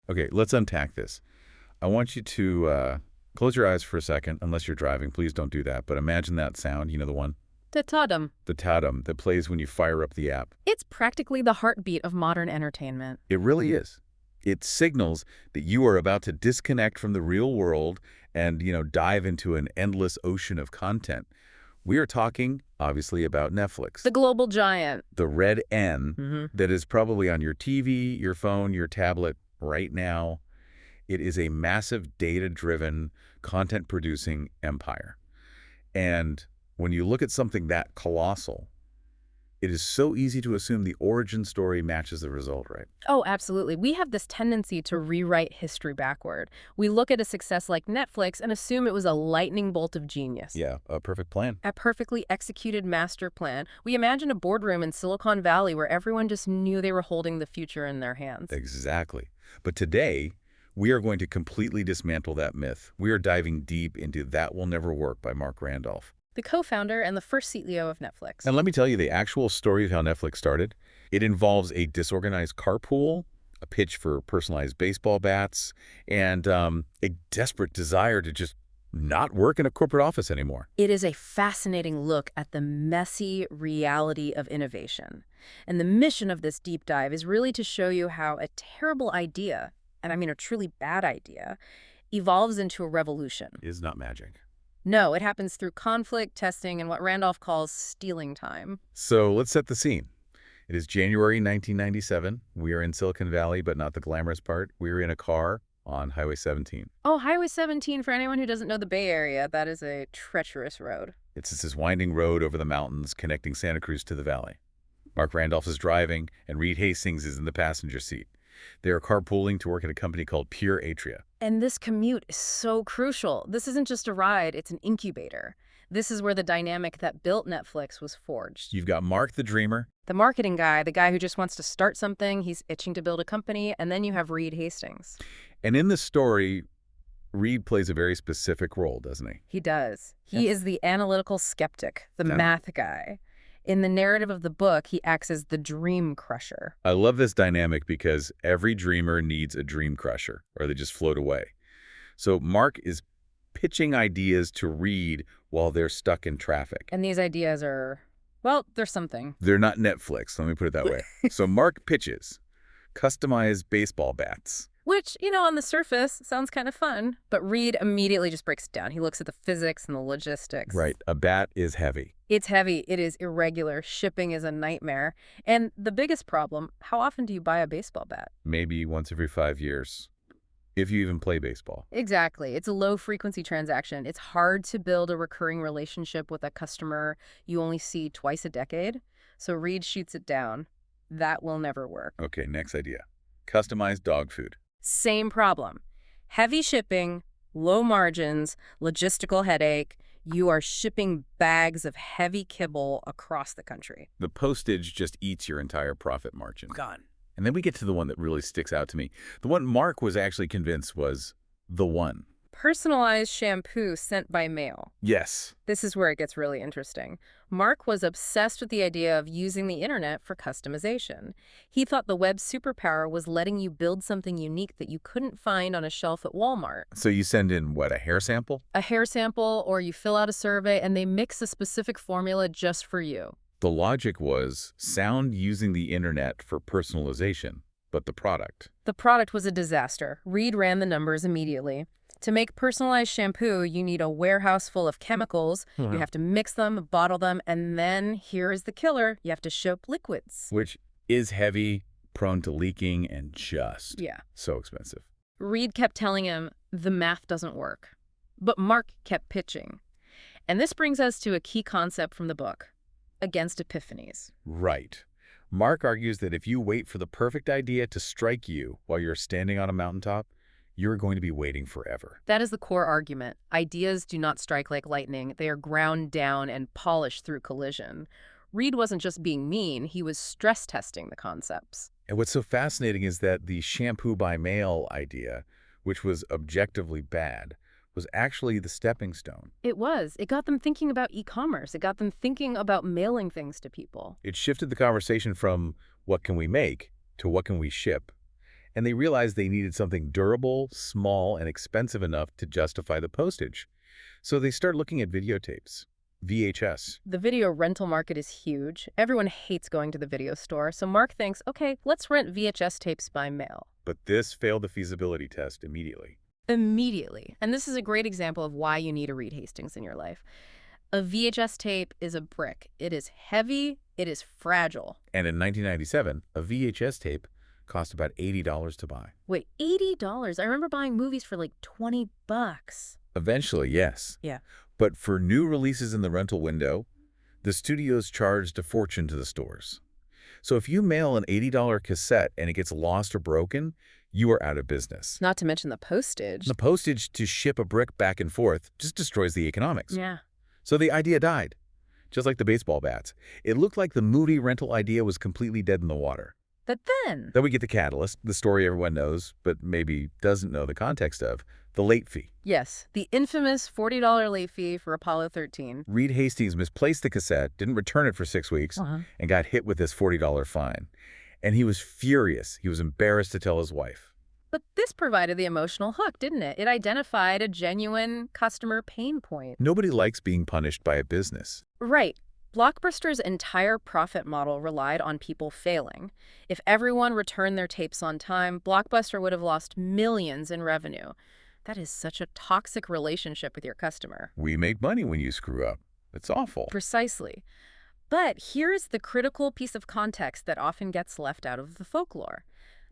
Okay, let's unpack this. I want you to close your eyes for a second, unless you're driving. Please don't do that. But imagine that sound, the one? The totem. The tadum that plays when you fire up the app. It's practically the heartbeat of modern entertainment. It really is. It signals that you are about to disconnect from the real world and, dive into an endless ocean of content. We are talking, obviously, about Netflix. The global giant. The red N that is probably on your TV, your phone, your tablet right now. It is a massive data-driven, content-producing empire. And when you look at something that colossal, it is so easy to assume the origin story matches the result, right? Oh, absolutely. We have this tendency to rewrite history backward. We look at a success like Netflix and assume it was a lightning bolt of genius. Yeah, a perfect plan. A perfectly executed master plan. We imagine a boardroom in Silicon Valley where everyone just knew they were holding the future in their hands. Exactly. But today, we are going to completely dismantle that myth. We are diving deep into That Will Never Work by Marc Randolph, The co-founder and the first CEO of Netflix. and let me tell you the actual story of how Netflix started. It involves a disorganized carpool, a pitch for personalized baseball bats, and a desperate desire to just not work in a corporate office anymore. It is a fascinating look at the messy reality of innovation. And the mission of this deep dive is really to show you how a terrible idea, and I mean a truly bad idea, evolves into a revolution. It is not magic. No, it happens through conflict, testing, and what Randolph calls stealing time. So let's set the scene. It is January 1997. We are in Silicon Valley, but not the glamorous part. We're in a car on Highway 17. Oh, Highway 17, for anyone who doesn't know the Bay Area, that is a treacherous road. It's this winding road over the mountains connecting Santa Cruz to the valley. Marc Randolph is driving, and Reed Hastings is in the passenger seat. They are carpooling to work at a company called Pure Atria. And this commute is so crucial. This isn't just a ride, it's an incubator. This is where the dynamic that built Netflix was forged. You've got Mark the dreamer. The marketing guy, the guy who just wants to start something, he's itching to build a company, and then you have Reed Hastings. And in the story, Reed plays a very specific role, doesn't he? He does. He is the analytical skeptic, the Yeah. math guy. In the narrative of the book, he acts as the dream crusher. I love this dynamic because every dreamer needs a dream crusher, or they just float away. So Mark is pitching ideas to Reed while they're stuck in traffic. And these ideas are, well, they're something. They're not Netflix, let me put it that way. So Mark pitches customized baseball bats. Which, on the surface sounds kind of fun, but Reed immediately just breaks it down. He looks at the physics and the logistics. Right, a bat is heavy. It's heavy. It is irregular. Shipping is a nightmare. And the biggest problem, how often do you buy a baseball bat? Maybe once every 5 years, if you even play baseball. Exactly. It's a low-frequency transaction. It's hard to build a recurring relationship with a customer you only see twice a decade. So Reed shoots it down. That will never work. Okay, next idea. Customized dog food. Same problem. Heavy shipping, low margins, logistical headache. You are shipping bags of heavy kibble across the country. The postage just eats your entire profit margin. Gone. And then we get to the one that really sticks out to me. The one Mark was actually convinced was the one. Personalized shampoo sent by mail. Yes. This is where it gets really interesting. Mark was obsessed with the idea of using the internet for customization. He thought the web's superpower was letting you build something unique that you couldn't find on a shelf at Walmart. So you send in, what, a hair sample? A hair sample, or you fill out a survey and they mix a specific formula just for you. The logic was sound using the internet for personalization, but the product. The product was a disaster. Reed ran the numbers immediately. To make personalized shampoo, you need a warehouse full of chemicals. You have to mix them, bottle them, and then, here is the killer, you have to ship liquids. Which is heavy, prone to leaking, and just so expensive. Reed kept telling him, the math doesn't work. But Mark kept pitching. And this brings us to a key concept from the book, against epiphanies. Right. Mark argues that if you wait for the perfect idea to strike you while you're standing on a mountaintop, you're going to be waiting forever. That is the core argument. Ideas do not strike like lightning. They are ground down and polished through collision. Reed wasn't just being mean, he was stress testing the concepts. And what's so fascinating is that the shampoo by mail idea, which was objectively bad, was actually the stepping stone. It was. It got them thinking about e-commerce. It got them thinking about mailing things to people. It shifted the conversation from what can we make to what can we ship. And they realized they needed something durable, small, and expensive enough to justify the postage. So they start looking at videotapes, VHS. The video rental market is huge. Everyone hates going to the video store, so Mark thinks, okay, let's rent VHS tapes by mail. But this failed the feasibility test immediately. Immediately. And this is a great example of why you need a Reed Hastings in your life. A VHS tape is a brick. It is heavy. It is fragile. And in 1997, a VHS tape cost about $80 to buy. Wait, $80? I remember buying movies for like $20. Eventually, yes. Yeah. But for new releases in the rental window, the studios charged a fortune to the stores. So if you mail an $80 cassette and it gets lost or broken, you are out of business. Not to mention the postage. The postage to ship a brick back and forth just destroys the economics. Yeah. So the idea died, just like the baseball bats. It looked like the movie rental idea was completely dead in the water. But then Then we get the catalyst, the story everyone knows, but maybe doesn't know the context of, the late fee. yes, the infamous $40 late fee for Apollo 13. Reed Hastings misplaced the cassette, didn't return it for 6 weeks, and got hit with this $40 fine. And he was furious. He was embarrassed to tell his wife. But this provided the emotional hook, didn't it? It identified a genuine customer pain point. Nobody likes being punished by a business. Right. Blockbuster's entire profit model relied on people failing. If everyone returned their tapes on time, Blockbuster would have lost millions in revenue. That is such a toxic relationship with your customer. We make money when you screw up. It's awful. Precisely. But here's the critical piece of context that often gets left out of the folklore.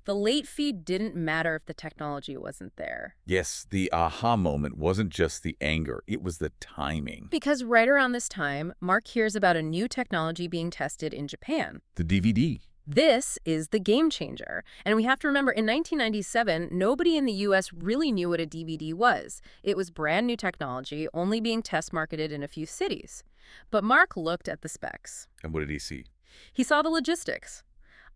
The late fee didn't matter if the technology wasn't there. Yes, the aha moment wasn't just the anger, it was the timing. Because right around this time, Mark hears about a new technology being tested in Japan. The DVD. This is the game changer. And we have to remember, in 1997, nobody in the U.S. really knew what a DVD was. It was brand new technology, only being test marketed in a few cities. But Mark looked at the specs. And what did he see? He saw the logistics.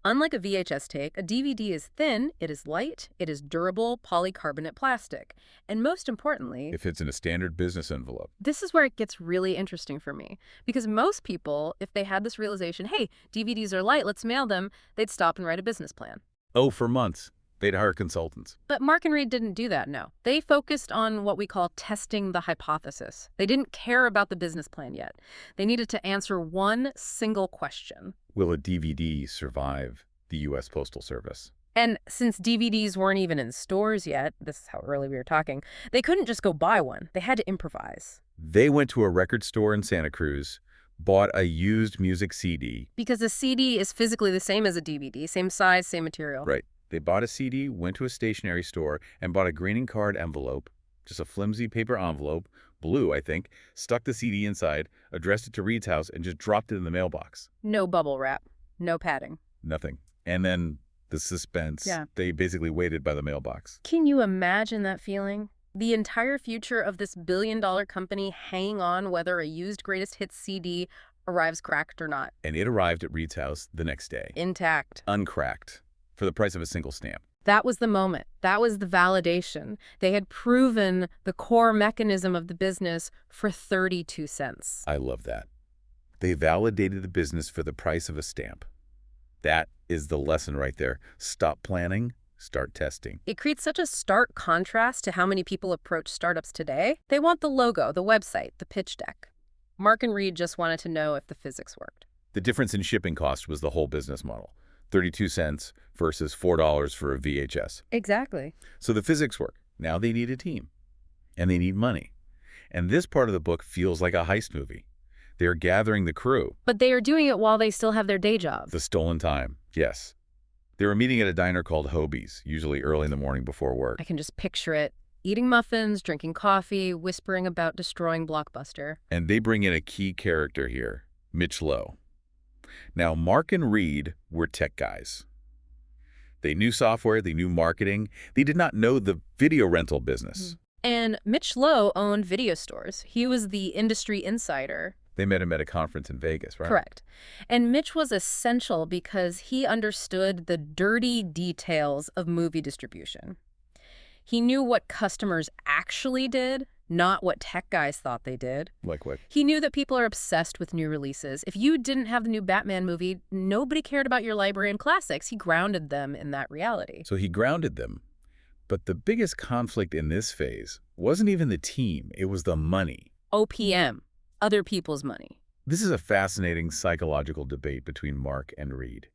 Unlike a VHS tape, a DVD is thin, it is light, it is durable polycarbonate plastic. And most importantly, It fits in a standard business envelope. this is where it gets really interesting for me. Because most people, if they had this realization, hey, DVDs are light, let's mail them, they'd stop and write a business plan. Oh, for months. They'd hire consultants. But Mark and Reed didn't do that, no. They focused on what we call testing the hypothesis. They didn't care about the business plan yet. They needed to answer one single question. Will a DVD survive the U.S. Postal Service? And since DVDs weren't even in stores yet, this is how early we were talking, they couldn't just go buy one. They had to improvise. They went to a record store in Santa Cruz, bought a used music CD. Because a CD is physically the same as a DVD, same size, same material. Right. They bought a CD, went to a stationery store, and bought a greeting card envelope, just a flimsy paper envelope, blue, I think, stuck the CD inside, addressed it to Reed's house, and just dropped it in the mailbox. No bubble wrap, no padding. Nothing. And then the suspense. Yeah. They basically waited by the mailbox. Can you imagine that feeling? The entire future of this billion-dollar company hanging on whether a used greatest hits CD arrives cracked or not. And it arrived at Reed's house the next day. Intact. Uncracked. For the price of a single stamp. That was the moment. That was the validation. They had proven the core mechanism of the business for 32 cents. I love that. They validated the business for the price of a stamp. That is the lesson right there. Stop planning, start testing. It creates such a stark contrast to how many people approach startups today. They want the logo, the website, the pitch deck. Mark and Reed just wanted to know if the physics worked. The difference in shipping cost was the whole business model. 32 cents versus $4 for a VHS. Exactly. So the physics work. Now they need a team. And they need money. And this part of the book feels like a heist movie. They're gathering the crew. But they are doing it while they still have their day jobs. The stolen time, yes. They were meeting at a diner called Hobie's, usually early in the morning before work. I can just picture it. Eating muffins, drinking coffee, whispering about destroying Blockbuster. And they bring in a key character here, Mitch Lowe. Now, Mark and Reed were tech guys. They knew software, they knew marketing. They did not know the video rental business. And Mitch Lowe owned video stores. He was the industry insider. They met him at a conference in Vegas, right? Correct. And Mitch was essential because he understood the dirty details of movie distribution. He knew what customers actually did not what tech guys thought they did. Like what? He knew that people are obsessed with new releases. If you didn't have the new Batman movie, nobody cared about your library and classics. He grounded them in that reality. So he grounded them. But the biggest conflict in this phase wasn't even the team, it was the money. OPM, other people's money. This is a fascinating psychological debate between Marc and Reed.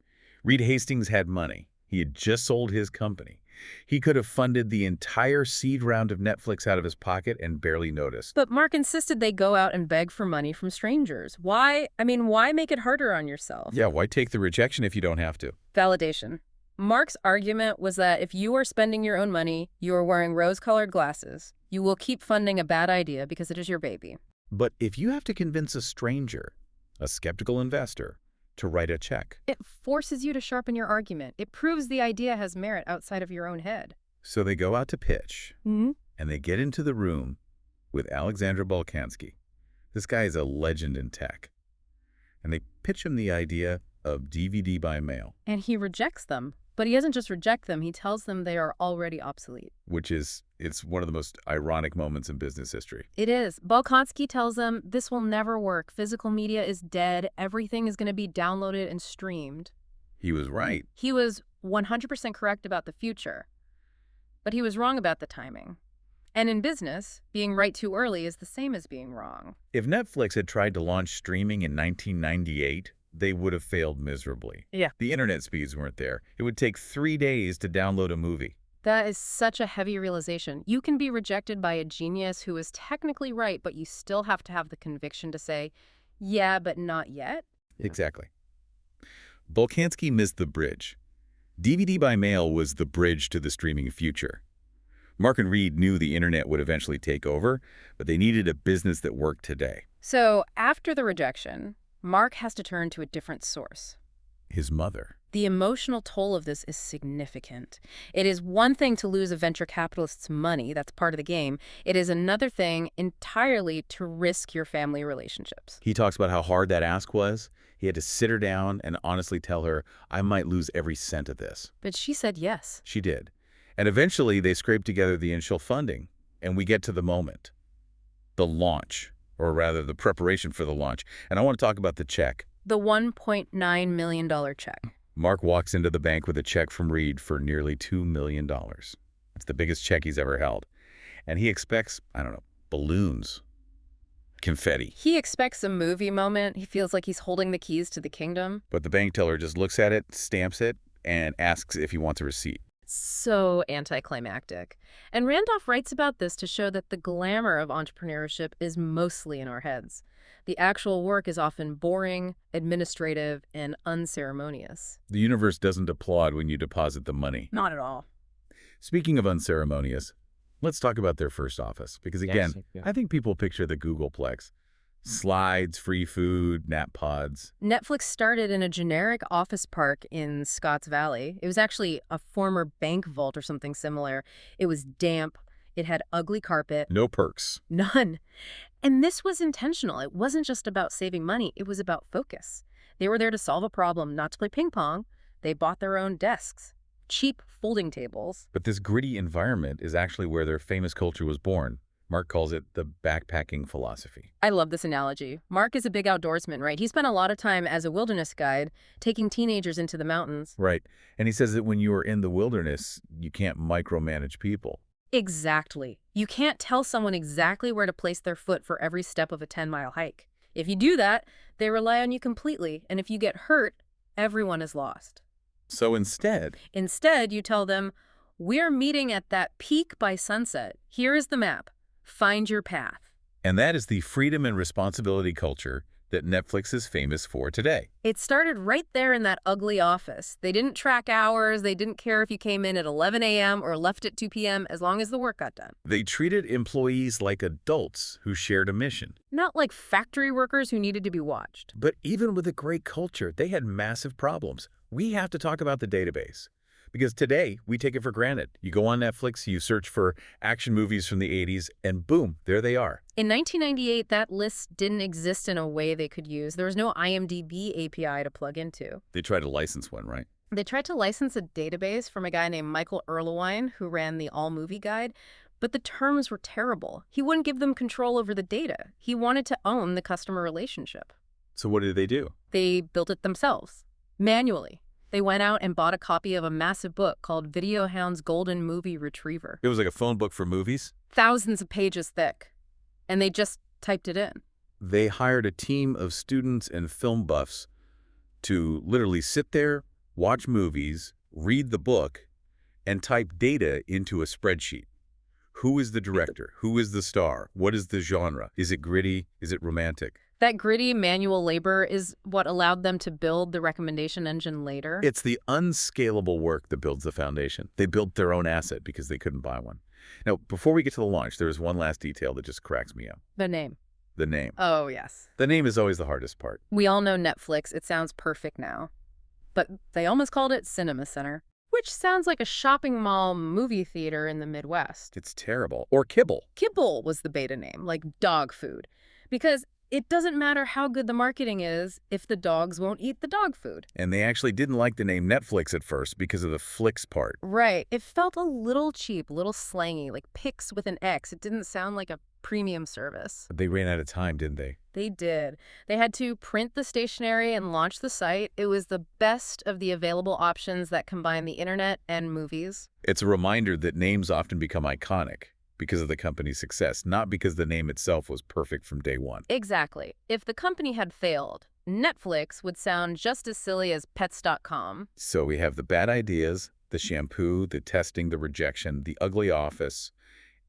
Reed Hastings had money. He had just sold his company. He could have funded the entire seed round of Netflix out of his pocket and barely noticed. But Marc insisted they go out and beg for money from strangers. Why? Why make it harder on yourself? Yeah, why take the rejection if you don't have to? Validation. Marc's argument was that if you are spending your own money, you are wearing rose-colored glasses, you will keep funding a bad idea because it is your baby. But if you have to convince a stranger, a skeptical investor, to write a check. It forces you to sharpen your argument. It proves the idea has merit outside of your own head. So they go out to pitch, Mm-hmm. and they get into the room with Alexander Bolkansky. This guy is a legend in tech. And they pitch him the idea of DVD by mail. And he rejects them. But he doesn't just reject them, he tells them they are already obsolete. It's one of the most ironic moments in business history. It is. Bolkansky tells them this will never work. Physical media is dead. Everything is going to be downloaded and streamed. He was right. He was 100% correct about the future. But he was wrong about the timing. And in business, being right too early is the same as being wrong. If Netflix had tried to launch streaming in 1998, they would have failed miserably. Yeah. The internet speeds weren't there. It would take 3 days to download a movie. That is such a heavy realization. You can be rejected by a genius who is technically right, but you still have to have the conviction to say, yeah, but not yet. Exactly. Bolkansky missed the bridge. DVD by mail was the bridge to the streaming future. Marc and Reed knew the internet would eventually take over, but they needed a business that worked today. So after the rejection, Marc has to turn to a different source. His mother. The emotional toll of this is significant. It is one thing to lose a venture capitalist's money, that's part of the game. It is another thing entirely to risk your family relationships. He talks about how hard that ask was. He had to sit her down and honestly tell her, I might lose every cent of this. But she said yes. She did. And eventually they scraped together the initial funding, and we get to the moment. The launch, or rather the preparation for the launch. And I want to talk about the check. The $1.9 million check. Marc walks into the bank with a check from Reed for nearly $2 million. It's the biggest check he's ever held. And he expects, I don't know, balloons, confetti. He expects a movie moment. He feels like he's holding the keys to the kingdom. But the bank teller just looks at it, stamps it, and asks if he wants a receipt. So anticlimactic. And Randolph writes about this to show that the glamour of entrepreneurship is mostly in our heads. The actual work is often boring, administrative, and unceremonious. The universe doesn't applaud when you deposit the money. Not at all. Speaking of unceremonious, let's talk about their first office. Because again, Yes, yeah. I think people picture the Googleplex. Slides, free food, nap pods. Netflix started in a generic office park in Scotts Valley. It was actually a former bank vault or something similar. It was damp. It had ugly carpet. No perks. None. And this was intentional. It wasn't just about saving money. It was about focus. They were there to solve a problem, not to play ping pong. They bought their own desks, cheap folding tables. But this gritty environment is actually where their famous culture was born. Marc calls it the backpacking philosophy. I love this analogy. Marc is a big outdoorsman, right? He spent a lot of time as a wilderness guide, taking teenagers into the mountains. Right. And he says that when you are in the wilderness, you can't micromanage people. Exactly. You can't tell someone exactly where to place their foot for every step of a 10-mile hike. If you do that, they rely on you completely, and if you get hurt, everyone is lost. So instead, You tell them, we're meeting at that peak by sunset. Here is the map. Find your path. and that is the freedom and responsibility culture that Netflix is famous for today. It started right there in that ugly office. They didn't track hours. They didn't care if you came in at 11 a.m. or left at 2 p.m. as long as the work got done. They treated employees like adults who shared a mission. Not like factory workers who needed to be watched. But even with a great culture, they had massive problems. We have to talk about the database. Because today, we take it for granted. You go on Netflix, you search for action movies from the 80s, and boom, there they are. In 1998, that list didn't exist in a way they could use. There was no IMDb API to plug into. They tried to license one, right? They tried to license a database from a guy named Michael Erlewine, who ran the All Movie Guide, But the terms were terrible. He wouldn't give them control over the data. He wanted to own the customer relationship. So what did they do? They built it themselves, manually. They went out and bought a copy of a massive book called Videohound's Golden Movie Retriever. It was like a phone book for movies? Thousands of pages thick. And they just typed it in. They hired a team of students and film buffs to literally sit there, watch movies, read the book, and type data into a spreadsheet. Who is the director? Who is the star? What is the genre? Is it gritty? Is it romantic? That gritty manual labor is what allowed them to build the recommendation engine later. It's the unscalable work that builds the foundation. They built their own asset because they couldn't buy one. Now, before we get to the launch, there is one last detail that just cracks me up. The name. The name. Oh, yes. The name is always the hardest part. We all know Netflix. It sounds perfect now. But they almost called it Cinema Center, which sounds like a shopping mall movie theater in the Midwest. It's terrible. Or Kibble. Kibble was the beta name, like dog food. Because it doesn't matter how good the marketing is if the dogs won't eat the dog food. And they actually didn't like the name Netflix at first because of the flicks part. Right. It felt a little cheap, a little slangy, like Pix with an X. It didn't sound like a premium service. But they ran out of time, didn't they? They did. They had to print the stationery and launch the site. It was the best of the available options that combine the internet and movies. It's a reminder that names often become iconic because of the company's success, not because the name itself was perfect from day one. Exactly. If the company had failed, Netflix would sound just as silly as pets.com. So we have the bad ideas, the shampoo, the testing, the rejection, the ugly office,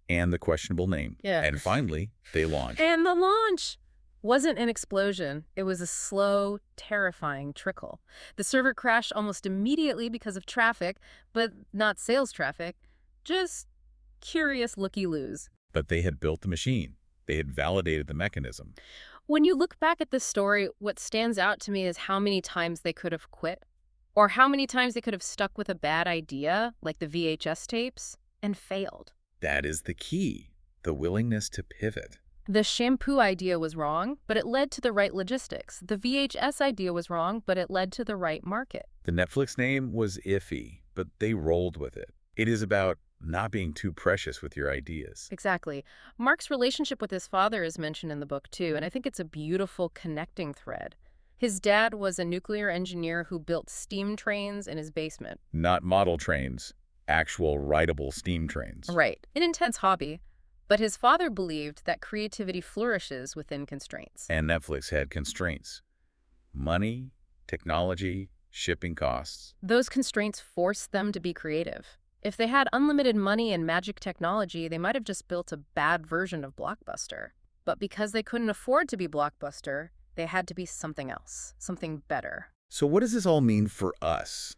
and the questionable name. Yeah. And finally, they launched. And the launch wasn't an explosion. It was a slow, terrifying trickle. The server crashed almost immediately because of traffic, but not sales traffic, just curious looky-loos. But they had built the machine. They had validated the mechanism. When you look back at this story, what stands out to me is how many times they could have quit, or how many times they could have stuck with a bad idea, like the VHS tapes, and failed. That is the key, the willingness to pivot. The shampoo idea was wrong, but it led to the right logistics. The VHS idea was wrong, but it led to the right market. The Netflix name was iffy, but they rolled with it. It is about not being too precious with your ideas. Exactly. Mark's relationship with his father is mentioned in the book, too, and I think it's a beautiful connecting thread. His dad was a nuclear engineer who built steam trains in his basement. Not model trains, actual rideable steam trains. Right. An intense hobby. But his father believed that creativity flourishes within constraints. And Netflix had constraints. Money, technology, shipping costs. Those constraints forced them to be creative. If they had unlimited money and magic technology, they might have just built a bad version of Blockbuster. But because they couldn't afford to be Blockbuster, they had to be something else, something better. So what does this all mean for us?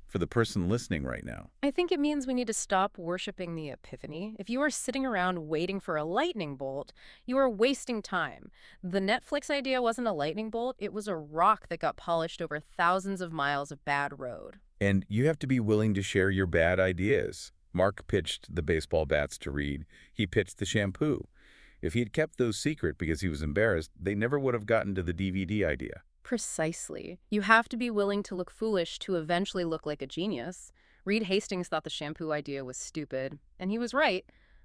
For the person listening right now? I think it means we need to stop worshiping the epiphany. If you are sitting around waiting for a lightning bolt, you are wasting time. The Netflix idea wasn't a lightning bolt, it was a rock that got polished over thousands of miles of bad road. And you have to be willing to share your bad ideas. Mark pitched the baseball bats to Reed. He pitched the shampoo. If he had kept those secret because he was embarrassed, they never would have gotten to the DVD idea. Precisely. You have to be willing to look foolish to eventually look like a genius. Reed Hastings thought the shampoo idea was stupid, and he was right.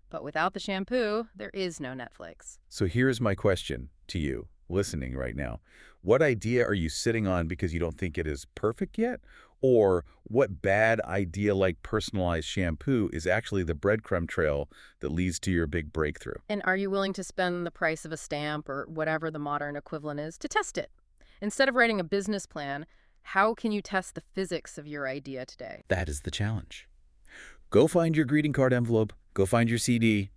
But without the shampoo, there is no Netflix. So here's my question to you, listening right now. What idea are you sitting on because you don't think it is perfect yet? Or what bad idea like personalized shampoo is actually the breadcrumb trail that leads to your big breakthrough? And are you willing to spend the price of a stamp or whatever the modern equivalent is to test it? Instead of writing a business plan, how can you test the physics of your idea today? That is the challenge. Go find your greeting card envelope, go find your CD,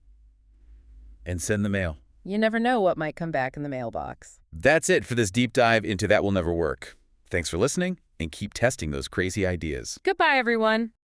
and send the mail. You never know what might come back in the mailbox. That's it for this deep dive into That Will Never Work. Thanks for listening, and keep testing those crazy ideas. Goodbye, everyone.